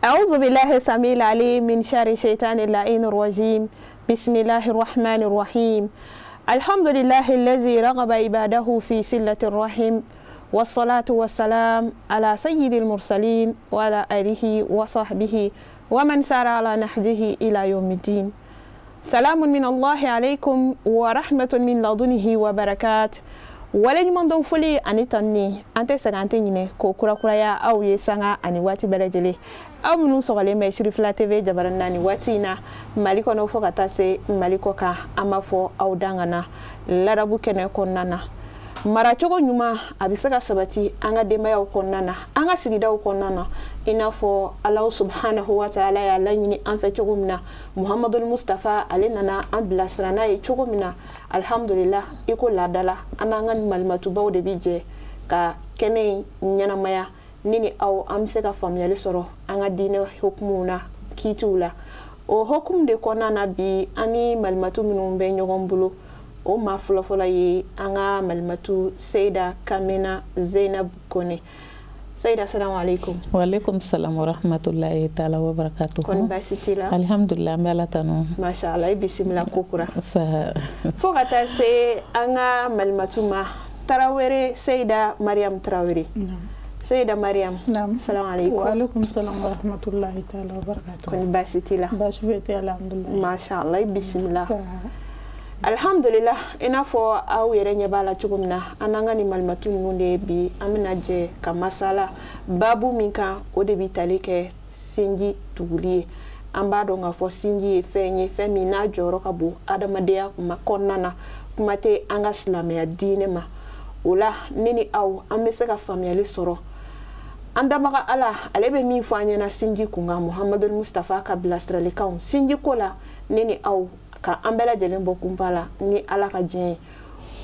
أعوذ بالله السميع العليم من شر الشيطان اللعين الرجيم. بسم الله الرحمن الرحيم. الحمد لله الذي رغب عباده في صلة الرحم، والصلاة والسلام على سيد المرسلين وعلى آله وصحبه ومن سار على نهجه إلى يوم الدين. سلام من الله عليكم ورحمة من لدنه وبركاته. wala ɲuman dɔn foli ani tanni an tɛ sɛgɛn an tɛ ɲinɛ ko kurakuraya aw ye sanga ani waati bɛɛ lajɛlen. Aw minnu sɔgɔlen bɛ Shirifila TV jabarani ni waati in na Mali kɔnɔ fo ka taa se Mali kɔ kan, an b'a fɔ aw dangana larabu kɛnɛ kɔnɔna na. Maracogo ɲuman a bɛ se ka sabati an ka denbayaw kɔnɔna na, an ka sigidaw kɔnɔna na, i n'a fɔ Alahu subhanahu wa ta'ala y'a laɲini an fɛ cogo min na, Muhamadu Mustafa ale nana an bilasira n'a ye cogo min na. Alhamdulillah, i ko laadala an n'an ka malimatubaw de bi jɛ ka kɛnɛ ɲɛnamaya ni ni aw an bɛ se ka faamuyali sɔrɔ an ka diinɛ hukumu na kiitiw la. O hukumu de kɔnɔna na bi an ni malimatu minnu bɛ ɲɔgɔn bolo, o maa fɔlɔfɔlɔ ye an ka malimatu Seyida Kamina Zainab Kone. Seyida, assalamu alaikum. Wa alaikum salam wa rahmatullahi ta'ala wa barakatuhu. Kɔni baasi t'i la? Alhamdulillah, an bɛ Ala tanu. Masha Allah, i bisimila kokura. Sa Fo ka taa se an ka malimatu ma, Tarawele Seyida Mariam Tarawele. Seyida Mariam. Assalamu alaikum. Wa alaikum salam wa rahmatullahi ta'ala wa barakatuhu. Kɔni baasi t'i la? Baasi foyi tɛ, alhamdulillah. Masha Allah, i bisimila. Alhamdulillah, i n'a fɔ aw yɛrɛ ɲɛ b'a la cogo min na, an n'an ka ni malimatu ninnu de bi an bɛna jɛ ka masala babu min kan o de bi tali kɛ sinji tuguli ye. An b'a dɔn k'a fɔ sinji ye fɛn ye, fɛn min n'a jɔyɔrɔ ka bon adamadenya kɔnɔna na, kuma tɛ an ka silamɛya diinɛ ma. O la ne ni aw an bɛ se ka faamuyali sɔrɔ. An dabaga Ala ale bɛ min fɔ an ɲɛna sinji kunkan, Muhamadu Mustafa ka bilasiralikanw sinji ko la, ne ni aw ka an bɛɛ lajɛlen bɔ kunpa la ni Ala ka diɲɛ ye.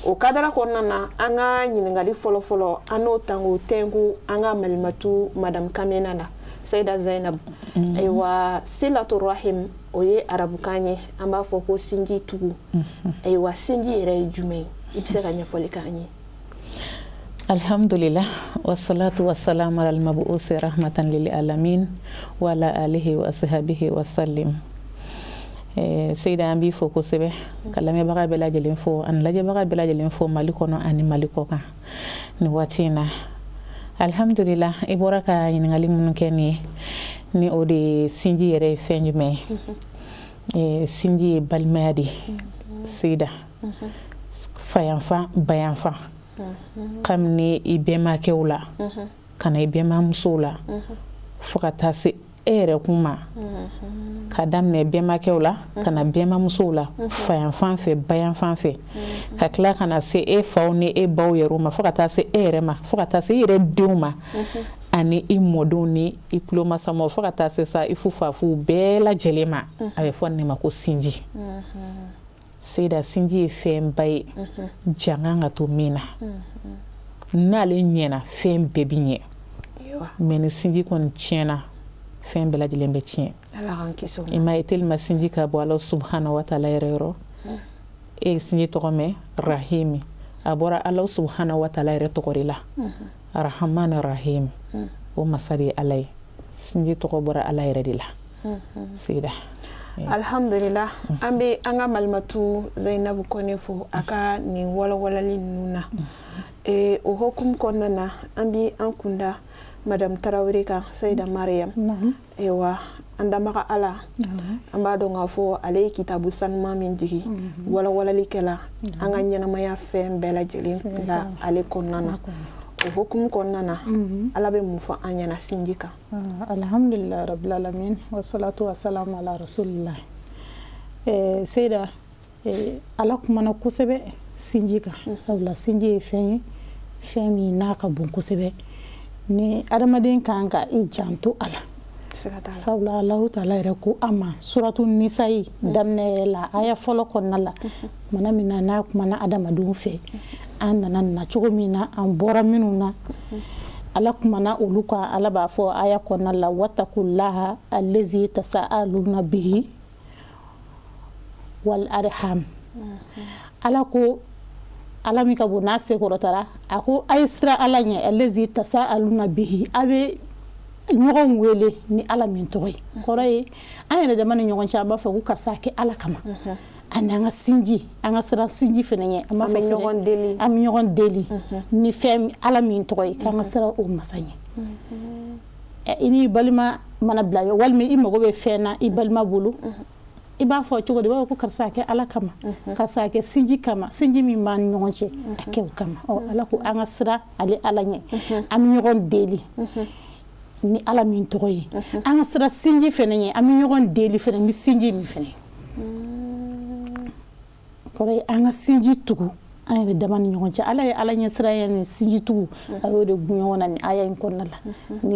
O kadara kɔnɔna na an ka ɲininkali fɔlɔfɔlɔ an n'o tango tɛnku an ka malimatu Madame Kamina la, Seyida Zainab. Ayiwa, silatu rahim o ye arabukan ye, an b'a fɔ ko sinji tugu. Ayiwa, sinji yɛrɛ ye jumɛn ye? I bɛ se ka ɲɛfɔli k'an ye? Alhamdulillah, wassalatu wassalamu ala al-mabu'usi rahmatan lil alamin wa ala alihi wa ashabihi wa sallim. Seyida, an b'i fo kosɛbɛ, ka lamɛnbaga bɛɛ lajɛlen fo ani lajɛbaga bɛɛ lajɛlen fo Mali kɔnɔ ani Mali kɔ kan ni waati in na. Alhamdulillah, i bɔra ka ɲininkali minnu kɛ nin ye, ni o de ye sinji yɛrɛ ye fɛn jumɛn ye? Sinji ye balimaya de, Seyida, fayanfan bayanfan, kabini i bɛnbakɛw la ka na i bɛnbamusow la fo ka taa se e yɛrɛ kun ma, ka daminɛ bɛnbakɛw la ka na bɛnbamusow la, fayanfan fɛ bayanfan fɛ, ka tila ka na se e faw ni e baw yɛrɛ ma, fo ka taa se e yɛrɛ ma, fo ka taa se i yɛrɛ denw ma ani i mɔdenw ni i tulomasamaw, fo ka taa se sa i fufafuw bɛɛ lajɛlen ma. A bɛ fɔ nin ma ko sinji. Seyida, sinji ye fɛnba ye, jangan ka to min na. N'ale ɲɛna fɛn bɛɛ bi ɲɛ, mɛ ni sinji kɔni tiɲɛna fɛn bɛɛ lajɛlen bɛ tiɲɛ. I ma ye telima sinji ka bɔ Ala subhanahu wa ta'ala yɛrɛ yɔrɔ. E ye sinji tɔgɔ mɛn Rahimi, a bɔra Ala subhanahu wa ta'ala yɛrɛ tɔgɔ de la, Rahman Rahim. O masa de ye Ala ye. Sinji tɔgɔ bɔra Ala yɛrɛ de la. Seyida. Alhamdulillah, an bɛ an ka malimatu Zainab Kone fo a ka nin walawalali ninnu na. O hukumu kɔnɔna na an bɛ an kunda Madame Tarawele kan, Seyida Mariam. Ayiwa, an damaga Ala an b'a dɔn k'a fɔ ale ye kitabu sanuman min jigi walawalalikɛla an ka ɲɛnamaya fɛn bɛɛ lajɛlen la ale kɔnɔna na. O hukumu kɔnɔna na Ala bɛ mun fɔ an ɲɛna sinji kan? Alhamdulillah rabbil alamin, wassalatu wassalamu ala rasulillah. Seyida, Ala kumana kosɛbɛ sinji kan, sabula sinji ye fɛn ye, fɛn min n'a ka bon kosɛbɛ, ni adamaden kan ka i janto a la. Sabula Alahu ta'ala yɛrɛ ko an ma suratu Nisa'i daminɛ yɛrɛ la, aya fɔlɔ kɔnɔna la, mana min na n'a kumana adamadenw fɛ, an nana na cogo min na, an bɔra minnu na, Ala kumana olu kan. Ala b'a fɔ aya kɔnɔna la, wattaqullaha allazi tasaaluna bihi wal arham. Ala ko, Ala min ka bon n'a sekɔrɔtara, a ko a ye siran Ala ɲɛ, allazi tasaaluna bihi, a bɛ ɲɔgɔn wele ni ala min tɔgɔ ye kɔrɔ ye an yɛrɛ dama ni ɲɔgɔn cɛ a b'a fɔ ko karisa kɛ ala kama ani an ka sinji an ka sira sinji fana ye an b'a fɔ ɲɔgɔn deli an bɛ ɲɔgɔn deli ni fɛn ala min tɔgɔ ye k'an ka sira o masa ɲɛ i ni balima mana bila ye walima i mago bɛ fɛn na i balima bolo i b'a fɔ cogo di b'a fɔ ko karisa kɛ ala kama karisa kɛ sinji kama sinji min b'an ni ɲɔgɔn cɛ a kɛ o kama ala ko an ka sira ale ala ɲɛ an bɛ ɲɔgɔn deli ni ala min tɔgɔ ye an ka sira sinji fana ye an bɛ ɲɔgɔn deli fana ni sinji min fana ye kɔrɔ ye an ka sinji tugu an yɛrɛ dama ni ɲɔgɔn cɛ ala ye ala ɲɛ sira ye ni sinji tugu a y'o de gun ɲɔgɔn na ni aya in kɔnɔna la ni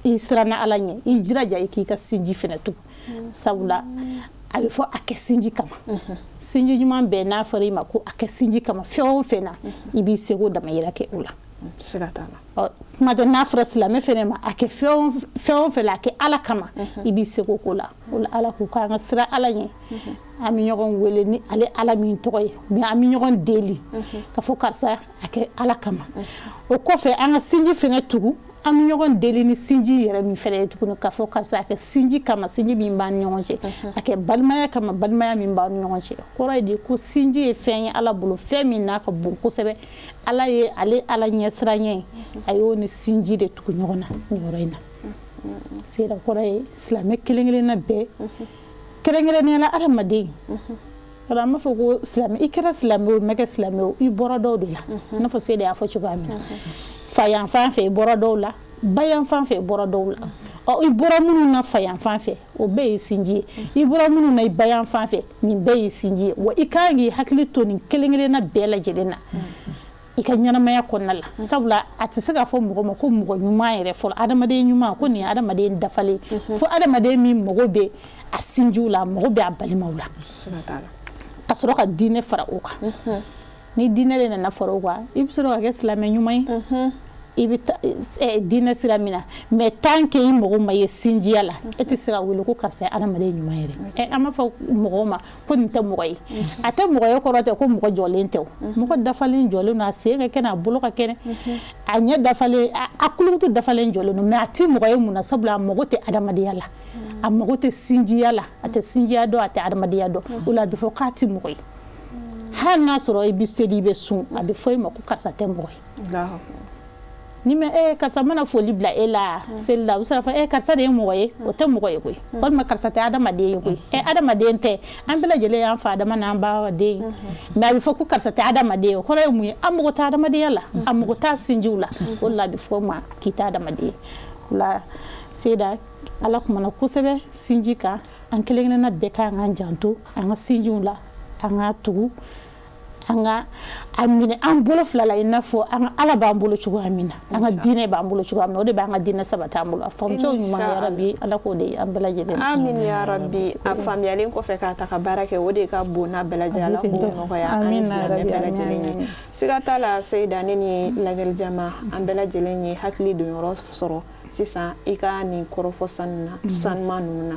i siranna ala ɲɛ i jiraja i k'i ka sinji fana tugu sabula a bɛ fɔ a kɛ sinji kama sinji ɲuman bɛɛ n'a fɔra i ma ko a kɛ sinji kama fɛn o fɛn na i b'i seko damayira kɛ o la kuma tɛ n'a fɔra silamɛ fɛnɛ ma a kɛ fɛn o fɛn la a kɛ ala kama i b'i seko k'o la o la ala ko k'an ka sira ala ɲɛ an bɛ ɲɔgɔn wele ni ale ala min tɔgɔ ye mais an bɛ ɲɔgɔn deli ka fɔ karisa a kɛ ala kama o kɔfɛ an ka sinji fɛnɛ tugu an bɛ ɲɔgɔn deli ni sinji yɛrɛ min fɛnɛ ye tuguni ka fɔ karisa a kɛ sinji kama sinji min b'an ni ɲɔgɔn cɛ a kɛ balimaya kama balimaya min b'an ni ɲɔgɔn cɛ kɔrɔ ye de ko sinji ye fɛn ye ala bolo fɛn min n'a ka bon kosɛbɛ ala ye ale ala ɲɛsiranya a y'o ni sinji de tugu ɲɔgɔn na ni yɔrɔ in na sera kɔrɔ ye silamɛ kelen-kelenna bɛɛ kɛrɛnkɛrɛnnenya la adamaden alors an b'a fɔ ko silamɛ i kɛra silamɛ o ma kɛ silamɛ o i bɔra dɔw de la i n'a fɔ Seyda y'a fɔ cogoya min na fa yan fan fɛ i bɔra dɔw la ba yan fan fɛ i bɔra dɔw la i bɔra minnu na fa yan fan fɛ o bɛɛ ye sinji ye i bɔra minnu na i ba yan fan fɛ nin bɛɛ ye sinji ye wa i kan k'i hakili to nin kelen-kelenna bɛɛ lajɛlen na i ka ɲɛnamaya kɔnɔna la sabula a tɛ se ka fɔ mɔgɔ ma ko mɔgɔ ɲuman yɛrɛ fɔlɔ adamaden ɲuman ko nin ye adamaden dafalen fo adamaden min mago bɛ a sinjiw la mago bɛ a balimaw la ka sɔrɔ ka diinɛ fara o kan ni diinɛ de nana fara o kan i bɛ sɔrɔ ka kɛ silamɛ ɲuman ye i bɛ diinɛ sira min na mais tant que i mago ma ye sinjiya la e tɛ se ka wele ko karisa ye adamaden ɲuman yɛrɛ an b'a fɔ mɔgɔw ma ko nin tɛ mɔgɔ ye a tɛ mɔgɔ ye kɔrɔ tɛ ko mɔgɔ jɔlen tɛ o mɔgɔ dafalen jɔlen don a sen ka kɛnɛ a bolo ka kɛnɛ a ɲɛ dafalen a kulukutu dafalen jɔlen don mais a tɛ mɔgɔ ye mun na sabula a mago tɛ adamadenya la a mago tɛ sinjiya la a tɛ sinjiya dɔn a tɛ adamadenya dɔn o la a bɛ fɔ k'a tɛ mɔgɔ ye hali n'a sɔrɔ i bɛ seli i bɛ sun a bɛ fɔ i ma ko karisa tɛ mɔgɔ ye ni mɛ karisa mana foli bila e la seli la u sera fɔ karisa de ye mɔgɔ ye o tɛ mɔgɔ ye koyi walima karisa tɛ adamaden ye koyi adamaden tɛ an bɛɛ lajɛlen y'an fa adama n'an ba den ye mais a bɛ fɔ ko karisa tɛ adamaden ye o kɔrɔ ye mun ye an mago tɛ adamadenya la a mago t'a sinjiw la o la a bɛ fɔ ma k'i tɛ adamaden ye o la Seyda ala kumana kosɛbɛ sinji kan an kelen-kelenna bɛɛ kan k'an janto an ka sinjiw la an ka tugu an ka a minɛ an bolo fila la i n'a fɔ an ka ala b'an bolo cogoya min na an ka diinɛ b'an bolo cogoya min na o de b'an ka diinɛ sabati an bolo a faamucogo ɲuman ya rabi ala k'o de an bɛɛ lajɛlen amin ya rabi a faamuyalen kɔfɛ k'a ta ka baara kɛ o de ka bon n'a bɛɛ lajɛlen ala k'o nɔgɔya an ni silamɛ bɛɛ lajɛlen ye siga t'a la Seyda ne ni lajɛli jama an bɛɛ lajɛlen ye hakili donyɔrɔ sɔrɔ sisan i ka nin kɔrɔfɔ sanuma ninnu na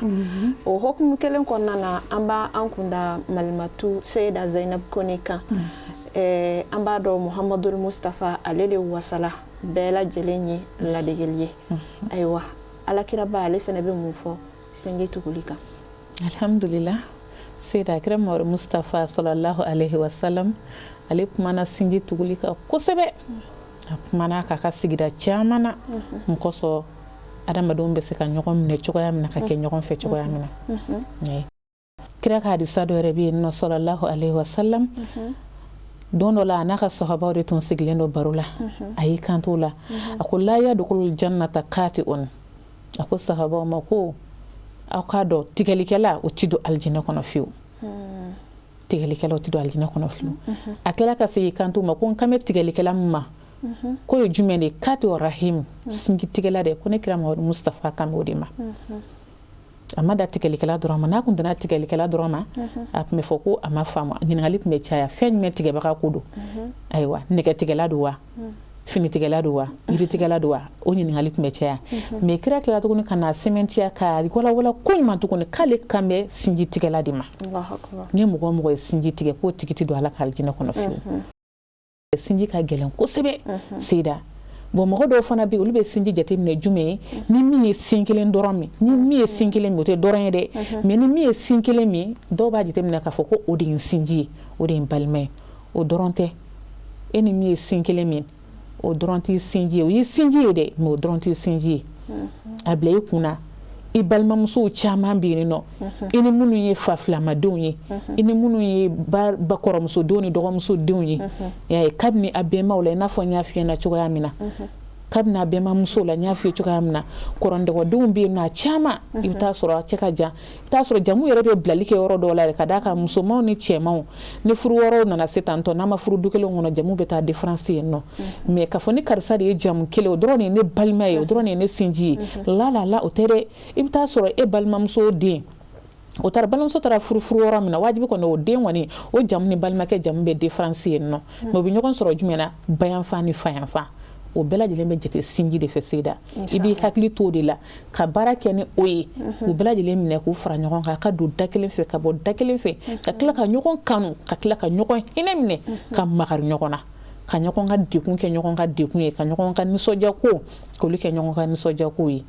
o hukumu kelen kɔnɔna na an b'a an kunda malimatu Seyda Zainab Kone kan an b'a dɔn Muhamadul Mustafa ale de wasala bɛɛ lajɛlen ye ladegeli ye ayiwa alakiraba ale fana bɛ mun fɔ sinji tuguli kan alhamdulillah Seyda kira Mustafa sallallahu alaihi wasallam ale kumana sinji tuguli kan kosɛbɛ a kumana k'a ka sigida caman na mun kosɔn adamadenw bɛ se ka ɲɔgɔn minɛ cogoya min na ka kɛ ɲɔgɔn fɛ cogoya min na kira ka hadisa dɔ yɛrɛ bɛ yen nɔ sallallahu alaihi wasallam don dɔ la a n'a ka sahabaw de tun sigilen dɔ baro la a y'i kanto la a ko la yadkhulul jannata qati'un a ko sahabaw ma ko aw k'a dɔn tigɛlikɛla o tɛ don alijinɛ kɔnɔ fiyewu tigɛlikɛla o tɛ don alijinɛ kɔnɔ fiyewu a kɛra ka segin kanto ma ko n kan bɛ tigɛlikɛla min ma ko ye jumɛn de kati rahim sinji tigɛla de ko ne kira Mustafa kan o de ma a ma da tigɛlikɛla dɔrɔn ma n'a kun dana tigɛlikɛla dɔrɔn ma a tun bɛ fɔ ko a ma faamu ɲininkali tun bɛ caya fɛn jumɛn tigɛbaga ko don ayiwa nɛgɛtigɛla don wa finitigɛla don wa yiritigɛla don wa o ɲininkali tun bɛ caya mais kira kɛra tuguni ka na sɛmɛntiya ka walawala ko ɲuman tuguni k'ale kan bɛ sinji tigɛla de ma ni mɔgɔ o mɔgɔ ye sinji tigɛ k'o tigi tɛ don ala ka alijinɛ kɔnɔ fiyewu sinji ka gɛlɛn kosɛbɛ Seyda bon mɔgɔ dɔw fana bɛ olu bɛ sinji jateminɛ jumɛn ye ni min ye sin kelen dɔrɔn min ni min ye sin kelen min o tɛ dɔrɔn ye dɛ mais ni min ye sin kelen min dɔw b'a jateminɛ k'a fɔ ko o de ye sinji ye o de ye balima ye o dɔrɔn tɛ e ni min ye sin kelen min o dɔrɔn tɛ sinji ye o ye sinji ye dɛ mais o dɔrɔn tɛ sinji ye a bila i kunna i balimamusow caman bɛ yen nɔ i ni minnu ye fa filamadenw ye i ni minnu ye ba kɔrɔmusodenw ni dɔgɔmusodenw ye kabini a bɛnbaw la i n'a fɔ n y'a f'i ɲɛna cogoya min na kabini a bɛnbamusow la n y'a f'i ye cogoya min na kɔrɔndɔgɔdenw bɛ yen nɔ a caman i bɛ taa sɔrɔ a cɛ ka jan i bɛ taa sɔrɔ jamu yɛrɛ bɛ bilali kɛ yɔrɔ dɔw la ka d'a kan musomanw ni cɛmanw ni furu wɔɔrɔw nana se tantɔ n'a ma furu du kelen kɔnɔ jamu bɛ taa différence yen nɔ mais k'a fɔ ni karisa de ye jamu kelen o dɔrɔn de ye ne balima ye o dɔrɔn de ye ne sinji ye la o tɛ dɛ i bɛ taa sɔrɔ e balimamuso den o taara balimamuso taara furu yɔrɔ min na wajibi kɔni o den kɔni o jamu ni balimakɛ jamu bɛ différence yen nɔ mais o bɛ ɲɔgɔn sɔrɔ jumɛn na bayanfan ni fayanfan o bɛɛ lajɛlen bɛ jate sinji de fɛ Seyda i b'i hakili to o de la ka baara kɛ ni o ye k'u bɛɛ lajɛlen minɛ k'u fara ɲɔgɔn kan ka don da kelen fɛ ka bɔ da kelen fɛ ka tila ka ɲɔgɔn kanu ka tila ka ɲɔgɔn hinɛ minɛ ka makari ɲɔgɔn na ka ɲɔgɔn ka dekun kɛ ɲɔgɔn ka dekun ye ka ɲɔgɔn ka nisɔndiya ko k'olu kɛ ɲɔgɔn ka nisɔndiya ko ye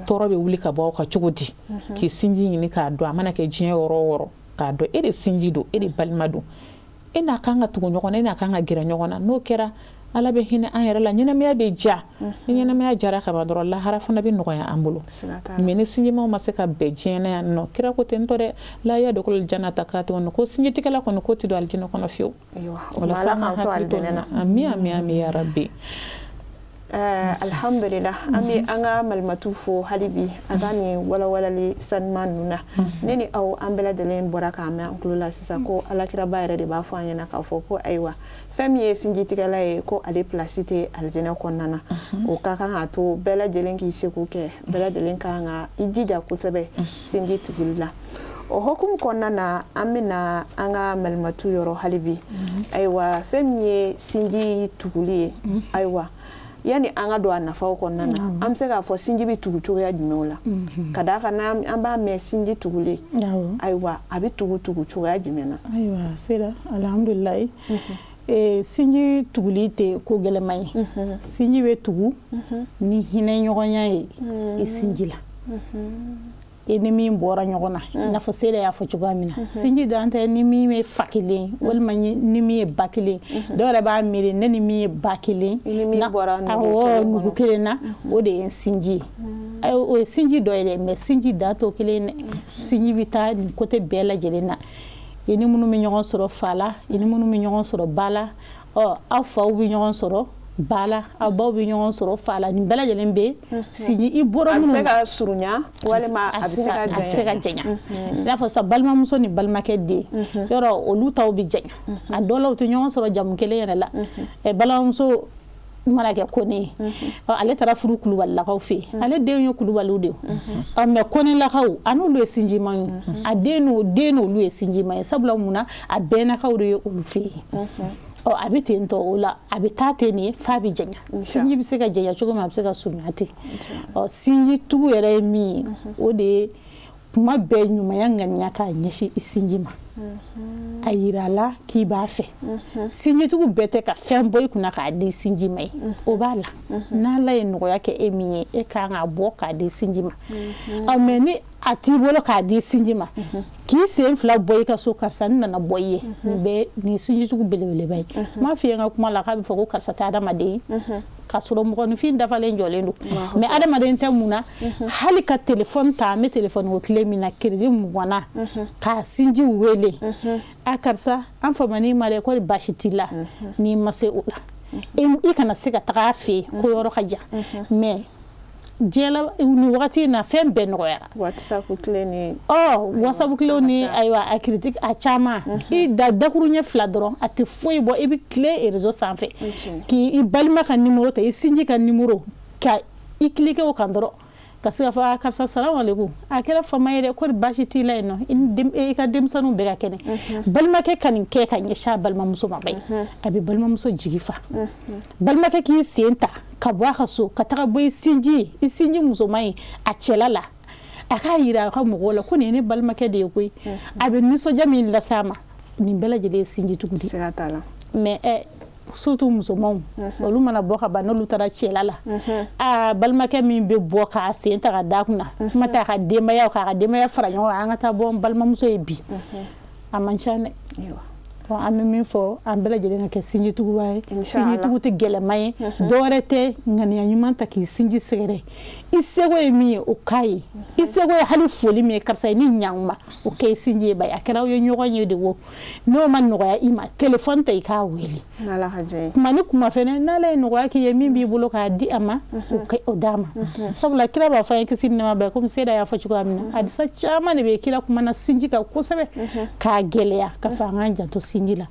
tɔɔrɔ bɛ wuli ka bɔ aw ka cogo di k'i sinji ɲini k'a dɔn a mana kɛ diɲɛ yɔrɔ o yɔrɔ k'a dɔn e de sinji don e de balima don e n'a kan ka tugu ɲɔgɔn na e n'a kan ka gɛrɛ ɲɔgɔn na n'o kɛra Ala bɛ hinɛ an yɛrɛ la ɲɛnamaya bɛ ja ni ɲɛnamaya jara ka ban dɔrɔn lahara fana bɛ nɔgɔya an bolo mais ni sinjimaw ma se ka bɛn diɲɛ na yan nɔ kira ko ten tɔ dɛ la yadkhulul jannata katibun ko sinjitigɛla kɔni ko tɛ don alijinɛ kɔnɔ fiyewu wala f'an ka hakili to nin na amin ya rabbi alhamdulillah ami an ka malimatu fo halibi a ka nin walawalali sanuman ninnu na ne ni aw an bɛɛ lajɛlen bɔra k'a mɛn an tulo la sisan ko alakiraba yɛrɛ de b'a fɔ an ɲɛna k'a fɔ ko ayiwa fɛn min ye sinjitigɛla ye ko ale place tɛ alijinɛ kɔnɔna na o ka kan k'a to bɛɛ lajɛlen k'i seko kɛ bɛɛ lajɛlen kan ka i jija kosɛbɛ sinji tuguli la o hukumu kɔnɔna na an bɛna an ka malimatu yɔrɔ halibi ayiwa fɛn min ye sinji tuguli ye ayiwa yani an ka don a nafaw kɔnɔna na an bɛ se k'a fɔ sinji bɛ tugu cogoya jumɛnw la ka d'a kan an b'a mɛn sinji tuguli ayiwa a bɛ tugu cogoya jumɛn na ayiwa Seyda alhamdulilayi sinji tuguli tɛ ko gɛlɛma ye sinji bɛ tugu ni hinɛ ɲɔgɔnya ye i sinji la i ni min bɔra ɲɔgɔn na i n'a fɔ Seyda y'a fɔ cogoya min na sinji dan tɛ ni min ye fa kelen walima ni min ye ba kelen dɔw yɛrɛ b'a miiri ne ni min ye ba kelen nugu kelen na o de ye sinji ye o ye sinji dɔ ye dɛ mais sinji dan t'o kelen dɛ sinji bɛ taa nin côté bɛɛ lajɛlen na i ni minnu bɛ ɲɔgɔn sɔrɔ fa la i ni minnu bɛ ɲɔgɔn sɔrɔ ba la aw faw bɛ ɲɔgɔn sɔrɔ ba la aw baw bɛ ɲɔgɔn sɔrɔ fa la nin bɛɛ lajɛlen bɛ sinji i bɔra minnu a bɛ se ka surunya walima a bɛ se ka janya i n'a fɔ sa balimamuso ni balimakɛ den yɔrɔ olu taw bɛ janya a dɔw la u tɛ ɲɔgɔn sɔrɔ jamu kelen yɛrɛ la balimamuso mana kɛ kone ye ale taara furu Kulubalilakaw fɛ yen ale den ye Kulubaliw de ye mais Konelakaw a n'olu ye sinjima ye a den n'olu ye sinjima ye sabula mun na a bɛnnakaw de ye olu fɛ yen a bɛ ten tɔ o la a bɛ taa ten de f'a bɛ janya sinji bɛ se ka janya cogo min a bɛ se ka surunya ten sinji tugu yɛrɛ ye min ye o de ye kuma bɛɛ ɲumanya ŋaniya k'a ɲɛsin i sinji ma a yira la k'i b'a fɛ sinjitugu bɛɛ tɛ ka fɛn bɔ i kunna k'a di sinji ma ye o b'a la n'Ala ye nɔgɔya kɛ e min ye e kan k'a bɔ k'a di sinji ma mais ni a t'i bolo k'a di sinji ma k'i sen fila bɔ i ka so karisa n nana bɔ i ye nin sinjitugu belebeleba ye m'a f'i ye n ka kuma la k'a bɛ fɔ ko karisa tɛ adamaden ka sɔrɔ mɔgɔninfin dafalen jɔlen don mais adamaden tɛ mun na hali ka téléphone ta an bɛ téléphone ko tile min na crédit 20 k'a sinji wele a karisa an famani ma dɛ ko baasi t'i la n'i ma se o la i kana se ka taga a fɛ yen ko yɔrɔ ka jan mais diɲɛ ni wagati in na fɛn bɛɛ nɔgɔyara WhatsApp tile ni WhatsApp tile ni ayiwa a critique a caman i da dakuru ɲɛ 2 dɔrɔn a tɛ foyi bɔ i bɛ tile réseau sanfɛ k'i balima ka numéro ta i sinji ka numéro ka i cliquer o kan dɔrɔn ka se ka fɔ karisa salamu alaikum a kɛra fama ye dɛ ko baasi t'i la yen nɔ i ka denmisɛnninw bɛɛ ka kɛnɛ balimakɛ ka nin kɛ ka ɲɛsin a balimamuso ma bayi a bɛ balimamuso jigi fa balimakɛ k'i sen ta ka bɔ a ka so ka taga bɔ i sinji musoman ye a cɛla la a k'a yira a ka mɔgɔw la ko nin ye ne balimakɛ de ye koyi a bɛ nisɔndiya min lase a ma nin bɛɛ lajɛlen ye sinji tugu de mais surtout musomanw olu mana bɔ ka ban n'olu taara cɛla la balimakɛ min bɛ bɔ k'a sen ta ka da kunna kuma ta ka denbaya k'a ka denbaya fara ɲɔgɔn kan an ka taa bɔ n balimamuso ye bi a man ca dɛ an bɛ min fɔ an bɛɛ lajɛlen ka kɛ sinjituguba ye sinjitugu tɛ gɛlɛma ye dɔwɛrɛ tɛ ŋaniya ɲuman ta k'i sinji sɛgɛrɛ i seko ye min ye o k'a ye i seko ye hali foli min ye karisa ye ni ɲankuma o kɛ i sinji ye ba a kɛra aw ye ɲɔgɔn ye de wo n'o ma nɔgɔya i ma telefɔni ta i k'a wele kuma ni kuma fɛnɛ n'ala ye nɔgɔya k'i ye min b'i bolo k'a di a ma o d'a ma sabula kira b'a fɔ an ye kisi ni nɛɛma bɛɛ komi Seyda y'a fɔ cogoya min na hadisa caman de bɛ kira kumana sinji kan kosɛbɛ k'a gɛlɛya ka fɔ an k'an janto sinji la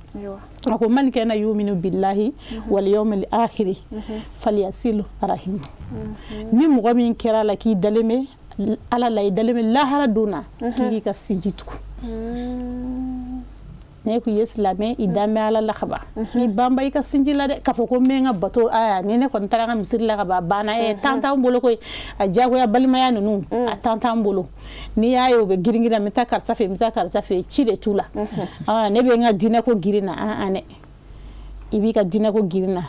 a ko man kana yuminu billahi wal yawmil akhir falyasilu rahimu ni mɔgɔ min kɛra la k'i dalen bɛ ala la i dalen bɛ lahara don na k'i ka sinji tugu ne ku ye silamɛ i dan bɛ ala la ka ban i banba i ka sinji la dɛ k'a fɔ ko n bɛ n ka bato ni ne kɔni taara n ka misiri la ka ban banna tan t'an bolo koyi a diyagoya balimaya ninnu a tan t'an bolo n'i y'a ye o bɛ girin-girin n bɛ taa karisa fɛ n bɛ taa karisa fɛ ci de t'u la ne bɛ n ka diinɛ ko girin na dɛ i b'i ka diinɛ ko girin na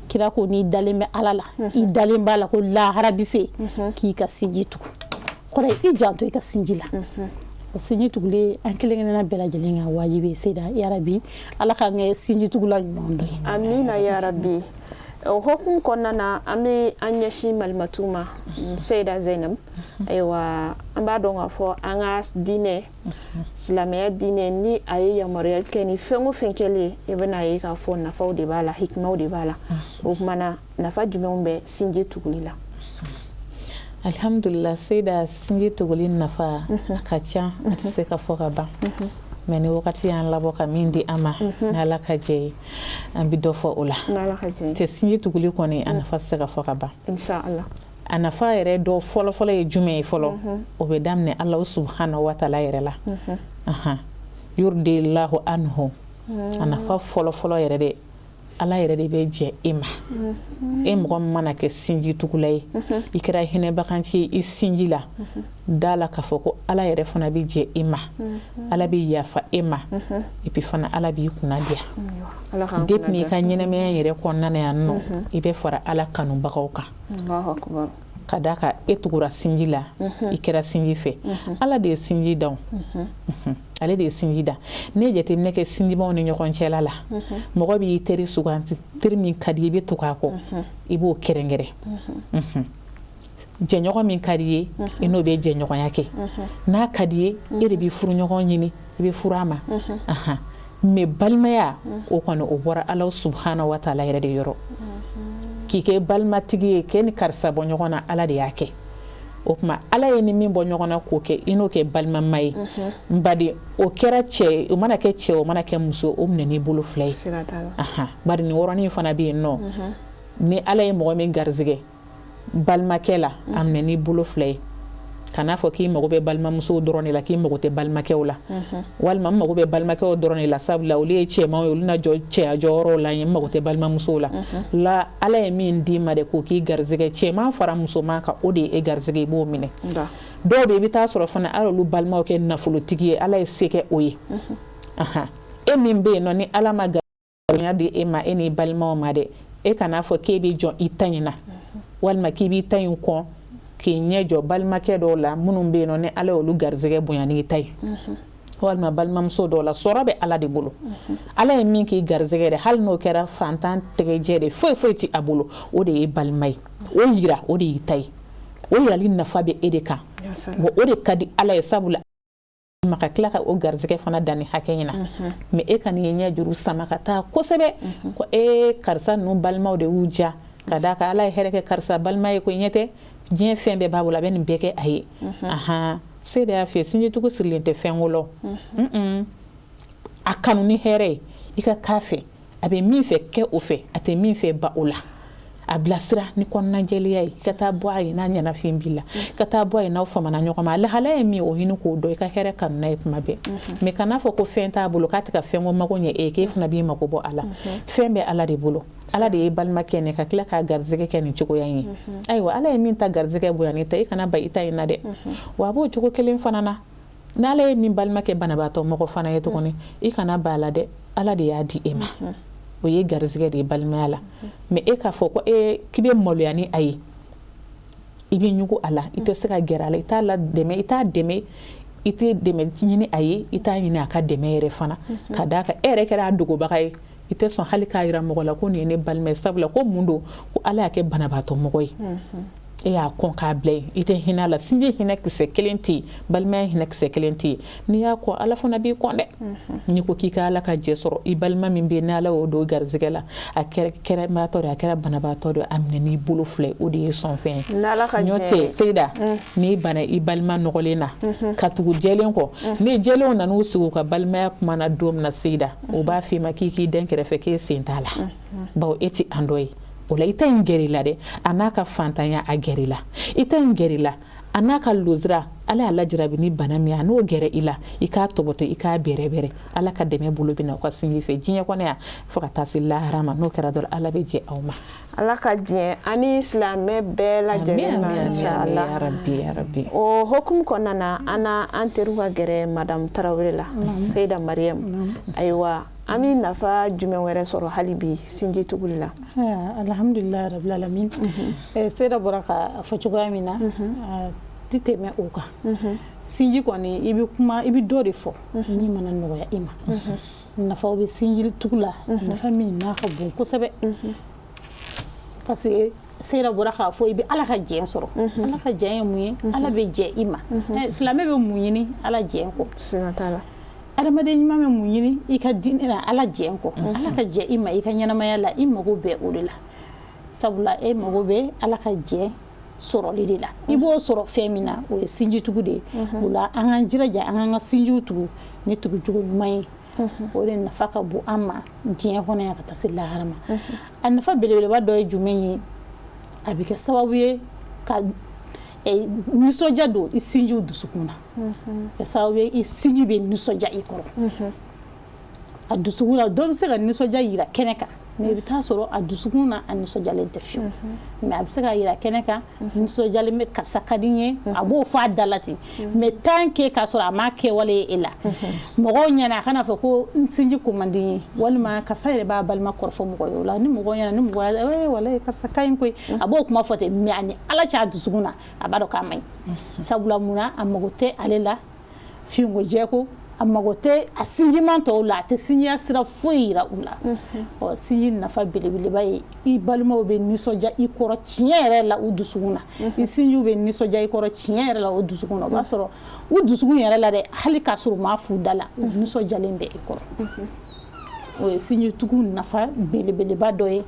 kira ko n'i dalen bɛ ala la i dalen b'a la ko lahara bɛ se k'i ka sinji tugu kɔrɔ i janto i ka sinji la o sinji tugulen an kelen-kelenna bɛɛ lajɛlen ka wajibi ye Seyda yarabi ala k'an kɛ sinji tugula ɲuman dɔ ye amina yarabi o hukumu kɔnɔna na an bɛ an ɲɛsin malimatu ma Seyda Zainab ayiwa an b'a dɔn k'a fɔ an ka diinɛ silamɛya diinɛ ni a ye yamaruyali kɛ ni fɛn o fɛn kɛlen i bɛna ye k'a fɔ nafaw de b'a la hikimaw de b'a la o kumana nafa jumɛnw bɛ sinji tuguli la alhamdulillah Seyda sinji tuguli nafa a ka ca a tɛ se ka fɔ ka ban mais ni wagati y'an labɔ ka min di an ma ni ala ka jɛ ye an bɛ dɔ fɔ o la tɛ sinji tuguli kɔni a nafa tɛ se ka fɔ ka ban inshallah a nafa yɛrɛ dɔ fɔlɔ-fɔlɔ ye jumɛn ye fɔlɔ o bɛ daminɛ Alahu subhanahu wa taala yɛrɛ la yurdillahu anhu a nafa fɔlɔ-fɔlɔ yɛrɛ de ala yɛrɛ de bɛ jɛ e ma e mɔgɔ min mana kɛ sinji tugula ye i kɛra hinɛbaganci i sinji la da la k'a fɔ ko ala yɛrɛ fana bɛ jɛ e ma ala bɛ yafa e ma et puis fana ala b'i kunna diya depuis n'i ka ɲɛnamaya yɛrɛ kɔnɔna na yan nɔ i bɛ fara ala kanubagaw kan ka da ka e tugura sinji la i kɛra sinji fɛ ala de ye sinji da ale de ye sinji da ne jateminɛ kɛ sinjibaw ni ɲɔgɔn cɛla la mɔgɔ b'i teri suganti teri min ka di i bɛ tugu a kɔ i b'o kɛrɛnkɛrɛn jɛɲɔgɔn min ka di ye i n'o bɛ jɛɲɔgɔnya kɛ n'a ka di ye e de bɛ furuɲɔgɔn ɲini i bɛ furu a ma mais balimaya o kɔni o bɔra ala subhanahu wa taala yɛrɛ de yɔrɔ k'i kɛ balimatigi ye k'e ni karisa bɔ ɲɔgɔn na ala de y'a kɛ o kuma ala ye ni min bɔ ɲɔgɔn na k'o kɛ i n'o kɛ balimama ye bari o kɛra cɛ o mana kɛ cɛ o mana kɛ muso o minɛ n'i bolo fila ye bari nin yɔrɔnin fana bɛ yen nɔ ni ala ye mɔgɔ min garizigɛ balimakɛ la a minɛ n'i bolo fila ye kana fɔ k'i mago bɛ balimamusow dɔrɔn de la k'i mago tɛ balimakɛw la walima n mago bɛ balimakɛw dɔrɔn de la sabula olu ye cɛmanw ye olu na jɔ cɛya jɔyɔrɔw la n mago tɛ balimamusow la ala ye min d'i ma de k'o k'i garizigɛ cɛman fara musoman kan o de ye e garizigɛ i b'o minɛ dɔw bɛ i bɛ taa sɔrɔ fana ala olu balimaw kɛ nafolotigi ye ala ye se kɛ o ye e min bɛ yen nɔ ni ala ma garizigɛ di e ma e n'i balimaw ma dɛ e kana fɔ k'e bɛ jɔ i ta in na walima k'i b'i ta in kɔn k'i ɲɛ jɔ balimakɛ dɔw la minnu bɛ yen nɔ ni ala y'olu garizigɛ bonya n'i ta ye walima balimamuso dɔw la sɔrɔ bɛ ala de bolo ala ye min k'i garizigɛ dɛ hali n'o kɛra fantan tɛgɛjɛ de foyi foyi tɛ a bolo o de ye balima ye o yira o de y'i ta ye o yirali nafa bɛ e de kan wa o de ka di ala ye sabula ma ka tila ka o garizigɛ fana danni hakɛ in na mais e ka n'i ɲɛ juru sama ka taa kosɛbɛ ko karisa ninnu balimaw de y'u diya ka d'a kan ala ye hɛrɛ kɛ karisa balima ye ko ɲɛ tɛ diɲɛ fɛn bɛɛ b'a bolo a bɛ nin bɛɛ kɛ a ye Seyda y'a f'i ye sinjitugu sirilen tɛ fɛn wolo a kanu ni hɛrɛ ye i ka k'a fɛ a bɛ min fɛ kɛ o fɛ a tɛ min fɛ ba o la a bilasira ni kɔnɔna jɛlenya ye ka taa bɔ a ye n'a ɲɛnafin b'i la ka taa bɔ a ye n'aw famana ɲɔgɔn ma lahala ye min o ɲini k'o dɔn i ka hɛrɛ kanu n'a ye kuma bɛɛ mais kana fɔ ko fɛn t'a bolo k'a tɛ ka fɛn ko mago ɲɛ e k'e fana b'i mago bɔ a la fɛn bɛ ala de bolo ala de ye balimakɛ ne ka tila k'a garizigɛ kɛ nin cogoya in ye ayiwa ala ye min ta garizigɛ bonya ni ta i kana ba i ta in na dɛ wa a b'o cogo kelen fana na n'ala ye min balimakɛ banabaatɔ mɔgɔ fana ye tuguni i kana ba la dɛ ala de y'a di e ma o ye garizigɛ de balimaya la mais e k'a fɔ ko k'i bɛ maloya ni a ye i bɛ ɲugu a la i tɛ se ka gɛrɛ a la i t'a dɛmɛ i tɛ dɛmɛ ɲini a ye i t'a ɲini a ka dɛmɛ yɛrɛ fana ka d'a kan e yɛrɛ kɛra a dogobaga ye i tɛ sɔn hali k'a yira mɔgɔ la ko nin ye ne balima ye sabula ko mun don ko Ala y'a kɛ banabaatɔ mɔgɔ ye e y'a kɔn k'a bila yen i tɛ hinɛ a la sinji hinɛ kisɛ kelen tɛ yen balimaya hinɛ kisɛ kelen tɛ yen n'i y'a kɔ Ala fana b'i kɔn dɛ n'i ko k'i ka Ala ka jɛ sɔrɔ i balima min bɛ yen ni Ala y'o don garizigɛ la a kɛra kɛrɛbaatɔ de a kɛra banabaatɔ de a minɛ n'i bolo fila o de ye sɔnfɛn ye n'o tɛ Seyida n'i bana i balima nɔgɔlen na ka tugu jɛlen kɔ ni jɛlenw nan'u sigi u ka balimaya kuma na don min na Seyida o b'a f'i ma k'i k'i den kɛrɛfɛ k'e sen t'a la bawo e tɛ an dɔ ye o la i tɛ in gɛrɛ i la dɛ a n'a ka fantanya a gɛrɛ i la i tɛ in gɛrɛ i la a n'a ka lozira Ala y'a lajarabi ni bana min a n'o gɛrɛ i la i k'a tɔbɔtɔ i k'a bɛrɛbɛrɛ Ala ka dɛmɛ bolo bɛ na aw ka sinji fɛ diɲɛ kɔnɔ yan fo ka taa se lahara ma n'o kɛra dɔrɔn Ala bɛ jɛ aw ma Ala ka diɲɛ ani silamɛ bɛɛ lajɛlen ma inshallah ya rabbi o hukumu kɔnɔna na an teriw ka gɛrɛ madame Tarawele la Seyda Mariam ayiwa an bɛ nafa jumɛn wɛrɛ sɔrɔ hali bi sinji tuguli la alhamdulilahi rabbil alamin Seyda bɔra ka fɔ cogoya min na ti tɛmɛ o kan sinji kɔni i bɛ kuma i bɛ dɔ de fɔ min mana nɔgɔya i ma nafaw bɛ sinji tugu la nafa min n'a ka bon kosɛbɛ parce que Seyda bɔra k'a fɔ i bɛ Ala ka jɛn sɔrɔ Ala ka jɛn ye mun ye Ala bɛ jɛ i ma silamɛ bɛ mun ɲini Ala jɛn kɔ siga t'a la adamaden ɲuman bɛ mun ɲini i ka diinɛ la Ala jɛn kɔ Ala ka jɛ i ma i ka ɲɛnamaya la i mago bɛ o de la sabula e mago bɛ Ala ka jɛ sɔrɔli de la i b'o sɔrɔ fɛn min na o ye sinji tugu de ye o la an k'an jiraja an k'an ka sinjiw tugu ni tugucogo ɲuman ye o de nafa ka bon an ma diɲɛ kɔnɔ yan ka taa se lahara ma a nafa belebeleba dɔ ye jumɛn ye a bɛ kɛ sababu ye ka nisɔndiya don i sinjiw dusukun na kɛ sababu ye i sinji bɛ nisɔndiya i kɔrɔ a dusukun na dɔw bɛ se ka nisɔndiya yira kɛnɛ kan mais i bɛ taa sɔrɔ a dusukun na a nisɔndiyalen tɛ fiyewu mais a bɛ se ka yira kɛnɛ kan nisɔndiyalen bɛ karisa ka di n ye a b'o fɔ a da la ten mais tant que k'a sɔrɔ a m'a kɛwale ye e la mɔgɔw ɲɛna a kana fɔ ko n sinji ko man di n ye walima karisa yɛrɛ b'a balima kɔrɔfɔ mɔgɔ ye o la ni mɔgɔw ɲɛna ni mɔgɔ y'a walayi karisa ka ɲi koyi a b'o kuma fɔ ten mais a ni Ala cɛ a dusukun na a b'a dɔn k'a man ɲi sabula mun na a mago tɛ ale la fiyenko jɛko a mago tɛ a sinjiman tɔw la a tɛ sinjiya sira foyi yira u la sinji nafa belebeleba ye i balimaw bɛ nisɔndiya i kɔrɔ tiɲɛ yɛrɛ la u dusukun na i sinjiw bɛ nisɔndiya i kɔrɔ tiɲɛ yɛrɛ la o dusukun na o b'a sɔrɔ u dusukun yɛrɛ la dɛ hali k'a sɔrɔ u m'a f'u da la u nisɔndiyalen bɛ i kɔrɔ o ye sinji tugu nafa belebeleba dɔ ye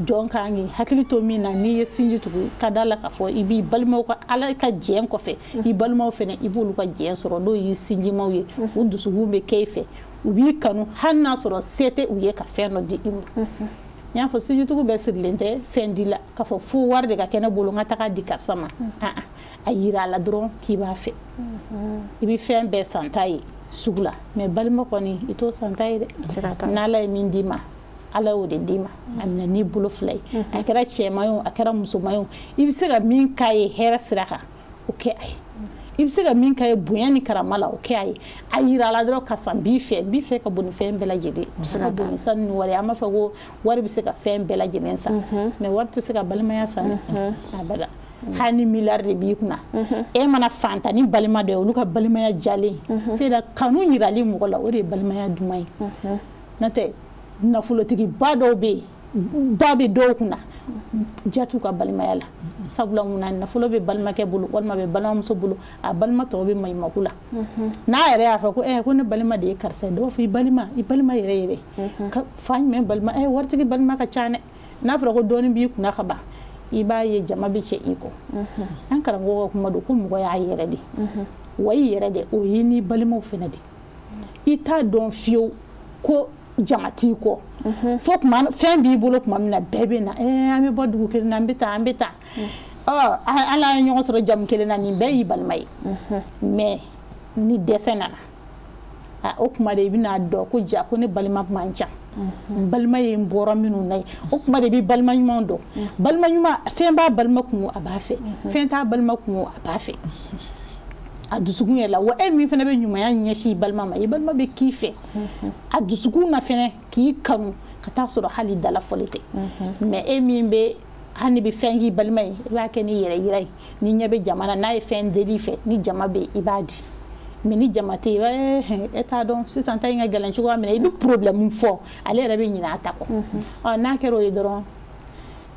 jɔn kan k'i hakili to min na n'i ye sinji tugu ka d'a la k'a fɔ i b'i balimaw ka Ala ka jɛn kɔfɛ i balimaw fɛnɛ i b'olu ka jɛn sɔrɔ n'o y'i sinjimaw ye u dusukun bɛ kɛ i fɛ u b'i kanu hali n'a sɔrɔ se tɛ u ye ka fɛn dɔ di i ma n y'a fɔ sinji tugu bɛɛ sirilen tɛ fɛn di la k'a fɔ fo wari de ka kɛ ne bolo n ka taga di karisa ma a yira a la dɔrɔn k'i b'a fɛ i bɛ fɛn bɛɛ san ta ye sugu la mais balima kɔni i t'o san ta ye dɛ n'Ala ye min d'i ma Ala y'o de d'i ma a minɛ n'i bolo fila ye a kɛra cɛman ye o a kɛra musoman ye o i bɛ se ka min k'a ye hɛrɛ sira kan o kɛ a ye i bɛ se ka min k'a ye bonya ni karama la o kɛ a ye a yira a la dɔrɔn karisa n b'i fɛ ka bon ni fɛn bɛɛ lajɛlen a bɛ se ka bon ni sanu ni wari an b'a fɔ ko wari bɛ se ka fɛn bɛɛ lajɛlen san mais wari tɛ se ka balimaya san abada hali ni miliyari de b'i kunna e mana fanta ni balima dɔ ye olu ka balimaya jalen Seyda kanu yirali mɔgɔ la o de ye balimaya duman ye n'o tɛ nafolotigiba dɔw bɛ yen ba bɛ dɔw kunna diya t'u ka balimaya la sabula mun na nafolo bɛ balimakɛ bolo walima bɛ balimamuso bolo a balima tɔw bɛ maɲumatɔ la n'a yɛrɛ y'a fɔ ko ne balima de ye karisa ye dɔ b'a fɔ i balima yɛrɛ fa jumɛn balima waritigi balima ka ca dɛ n'a fɔra ko dɔɔnin b'i kunna ka ban i b'a ye jama bɛ cɛ i kɔ an karamɔgɔ ka kuma don ko mɔgɔ y'a yɛrɛ de wa i yɛrɛ de o ye ni balimaw fɛnɛ de i t'a dɔn fiyewu ko jama t'i kɔ fo fɛn b'i bolo tuma min na bɛɛ bɛ na an bɛ bɔ dugu kelen na an bɛ taa Ala ye ɲɔgɔn sɔrɔ jamu kelen na nin bɛɛ y'i balima ye mais ni dɛsɛ nana o kuma de i bɛna dɔn ko ja ko ne balima man ca n balima ye n bɔra minnu na ye o kuma de bɛ balima ɲuman dɔn balima ɲuman fɛn b'a balima kun a b'a fɛ fɛn t'a balima kun a b'a fɛ a dusukun yɛrɛ la wa e min fana bɛ ɲumanya ɲɛsin i balima ma i balima bɛ k'i fɛ a dusukun na fana k'i kanu ka taa sɔrɔ hali dala fɔli tɛ mais e min bɛ hani bɛ fɛn k'i balima ye i b'a kɛ ni yɛrɛ yira ye ni ɲɛ bɛ jama na n'a ye fɛn deli fɛ ni jama bɛ i b'a di mais ni jama tɛ yen e t'a dɔn sisan ta in ka gɛlɛn cogoya min na i bɛ problème fɔ ale yɛrɛ bɛ ɲinɛ a ta kɔ n'a kɛra o ye dɔrɔn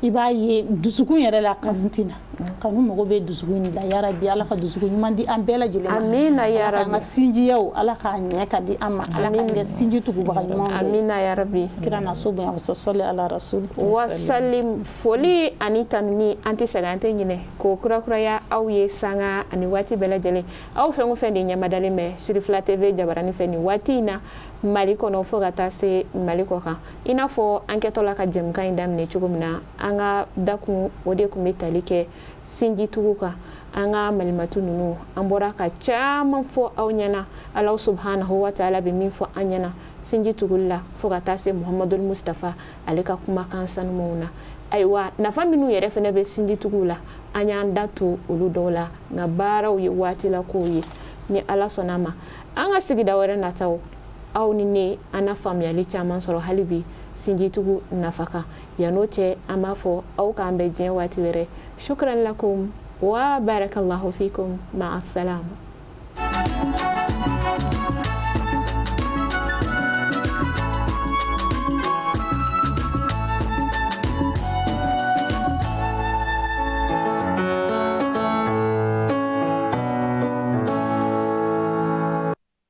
i b'a ye dusukun yɛrɛ la kanu tina kanu mago bɛ dusukun la ya rabbi ala ka dusukun ɲuman di an bɛɛ lajɛlen ma amina ya rabbi an ka sinjiyaw ala ka ɲɛ ka di an ma ala ka kɛ sinji tugubaga ɲuman amina ya rabbi kira na so bonya salli ala rasul wa sallim foli ani tanuni an tɛ sɛgɛn an tɛ ɲinɛ k'o kurakuraya aw ye sanga ani waati bɛɛ lajɛlen aw fɛn o fɛn de ɲamadalen bɛ Sirifila TV jabarani fɛ nin waati in na Mali kɔnɔ fo ka taa se Mali kɔ kan i n'a fɔ an kɛtɔla ka jɛmukan in daminɛ cogo min na an ka dakun o de tun bɛ tali kɛ sinjitugu kan an ka malimatu ninnu an bɔra ka caman fɔ aw ɲɛna Alahu subhanahu wa ta'ala bɛ min fɔ an ɲɛna sinjitugu la fo ka taa se Muhammadul Mustafa ale ka kumakan sanumanw na ayiwa nafa minnu yɛrɛ fana bɛ sinjitugu la an y'an da to olu dɔw la nka baaraw ye waati la kow ye ni Ala sɔnna ma an ka sigida wɛrɛ nataw aw ni ne an na faamuyali caman sɔrɔ hali bi sinjitugu nafa kan yan'o cɛ an b'a fɔ aw k'an bɛn diɲɛ waati wɛrɛ shukran lakum wa barakallahu fikum ma'as salam